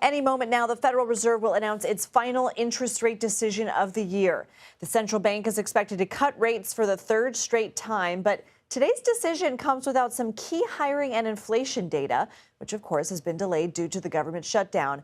Any moment now, the Federal Reserve will announce its final interest rate decision of the year. The central bank is expected to cut rates for the third straight time, but today's decision comes without some key hiring and inflation data, which of course has been delayed due to the government shutdown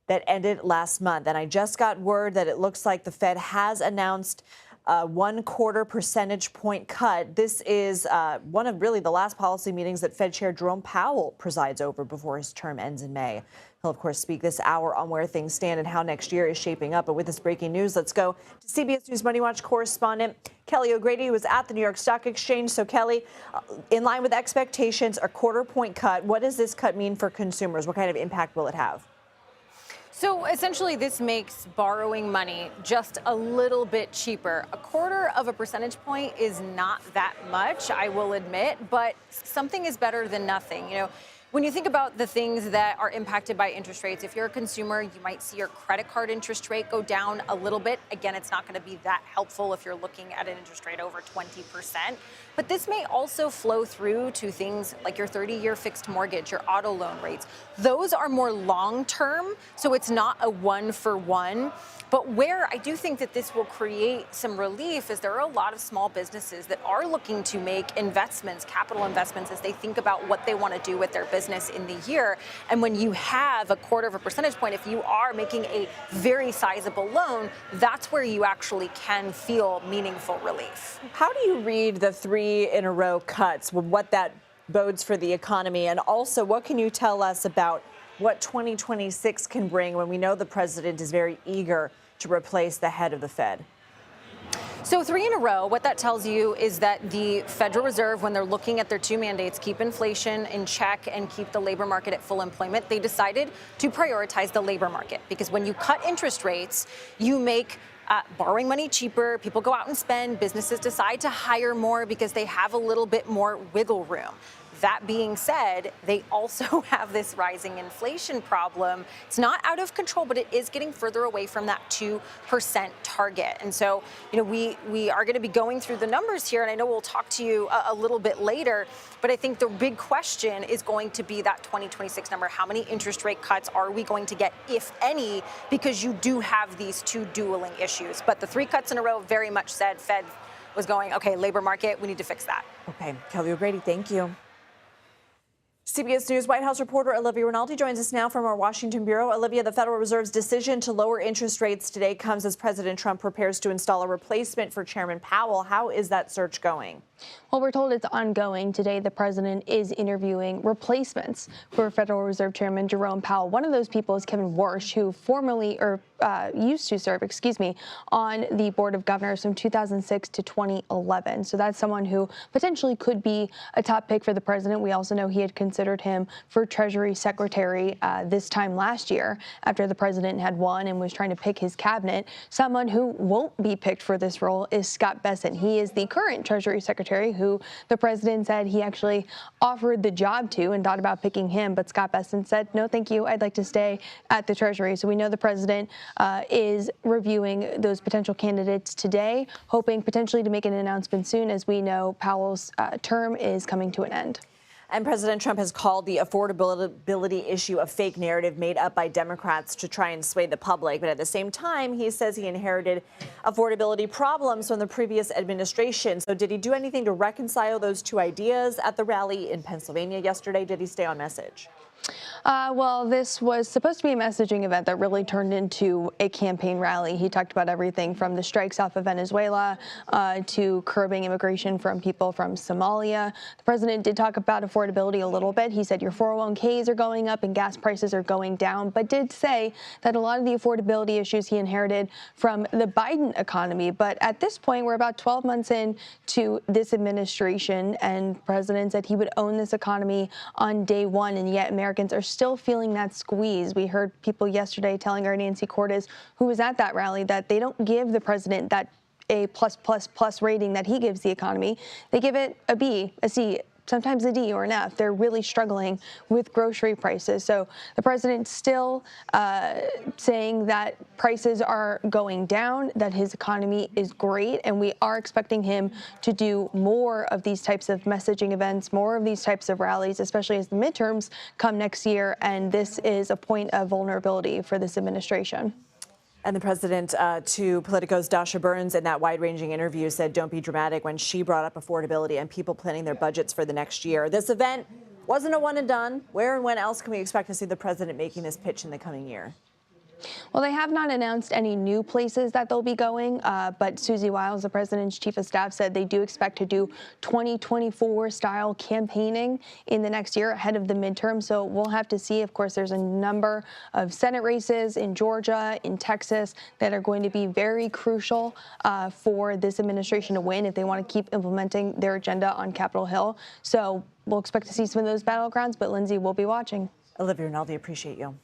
that ended last month. And I just got word that it looks like the Fed has announced a 1/4 percentage point cut. This is one of really the last policy meetings that Fed Chair Jerome Powell presides over before his term ends in May. He'll, of course, speak this hour on where things stand and how next year is shaping up. But with this breaking news, let's go to CBS News Money Watch correspondent Kelly O'Grady, who was at the New York Stock Exchange. So, Kelly, in line with expectations, a 1/4 point cut. What does this cut mean for consumers? What kind of impact will it have? So essentially, this makes borrowing money just a little bit cheaper. A 1/4 percentage point is not that much, I will admit, but something is better than nothing. You know, when you think about the things that are impacted by interest rates, if you're a consumer, you might see your credit card interest rate go down a little bit. Again, it's not going to be that helpful if you're looking at an interest rate over 20%. But this may also flow through to things like your 30-year fixed mortgage, your auto loan rates. Those are more long-term, so it's not a one-for-one. But where I do think that this will create some relief is there are a lot of small businesses that are looking to make investments, capital investments, as they think about what they want to do with their business in the year. And when you have a 1/4 percentage point, if you are making a very sizable loan, that's where you actually can feel meaningful relief. How do you read the 3 in a row cuts, what that bodes for the economy? And also, what can you tell us about what 2026 can bring when we know the president is very eager to replace the head of the Fed? So 3 in a row, what that tells you is that the Federal Reserve, when they're looking at their 2 mandates, keep inflation in check and keep the labor market at full employment, they decided to prioritize the labor market. Because when you cut interest rates, you make borrowing money cheaper, people go out and spend, businesses decide to hire more because they have a little bit more wiggle room. That being said, they also have this rising inflation problem. It's not out of control, but it is getting further away from that 2% target. And so, you know, we are going to be going through the numbers here, and I know we'll talk to you a little bit later, but I think the big question is going to be that 2026 number. How many interest rate cuts are we going to get, if any, because you do have these 2 dueling issues. But the 3 cuts in a row very much said Fed was going, okay, labor market, we need to fix that. Okay, Kelly O'Grady, thank you. CBS News White House reporter Olivia Rinaldi joins us now from our Washington bureau. Olivia, the Federal Reserve's decision to lower interest rates today comes as President Trump prepares to install a replacement for Chairman Powell. How is that search going? Well, we're told it's ongoing. Today, the president is interviewing replacements for Federal Reserve Chairman Jerome Powell. One of those people is Kevin Warsh, who used to serve, on the Board of Governors from 2006 to 2011. So that's someone who potentially could be a top pick for the president. We also know he had considered him for Treasury Secretary this time last year after the president had won and was trying to pick his cabinet. Someone who won't be picked for this role is Scott Bessent. He is the current Treasury Secretary who the president said he actually offered the job to and thought about picking him. But Scott Bessent said, no, thank you. I'd like to stay at the Treasury. So we know the president is reviewing those potential candidates today, hoping potentially to make an announcement soon, as we know Powell's term is coming to an end. And President Trump has called the affordability issue a fake narrative made up by Democrats to try and sway the public. But at the same time, he says he inherited affordability problems from the previous administration. So did he do anything to reconcile those 2 ideas at the rally in Pennsylvania yesterday? Did he stay on message? Well, this was supposed to be a messaging event that really turned into a campaign rally. He talked about everything from the strikes off of Venezuela to curbing immigration from people from Somalia. The president did talk about affordability a little bit. He said your 401ks are going up and gas prices are going down, but did say that a lot of the affordability issues he inherited from the Biden economy. But at this point, we're about 12 months into this administration, and the president said he would own this economy on day one, and yet Americans are still feeling that squeeze. We heard people yesterday telling our Nancy Cortez, who was at that rally, that they don't give the president that A+++ rating that he gives the economy. They give it a B, a C, sometimes a D or an F. They're really struggling with grocery prices. So the president's still saying that prices are going down, that his economy is great, and we are expecting him to do more of these types of messaging events, more of these types of rallies, especially as the midterms come next year. And this is a point of vulnerability for this administration. And the president to Politico's Dasha Burns in that wide-ranging interview said don't be dramatic when she brought up affordability and people planning their budgets for the next year. This event wasn't a one and done. Where and when else can we expect to see the president making this pitch in the coming year? Well, they have not announced any new places that they'll be going, but Susie Wiles, the president's chief of staff, said they do expect to do 2024-style campaigning in the next year ahead of the midterm. So we'll have to see. Of course, there's a number of Senate races in Georgia, in Texas, that are going to be very crucial for this administration to win if they want to keep implementing their agenda on Capitol Hill. So we'll expect to see some of those battlegrounds, but Lindsay will be watching. Olivia, Rinaldi, appreciate you.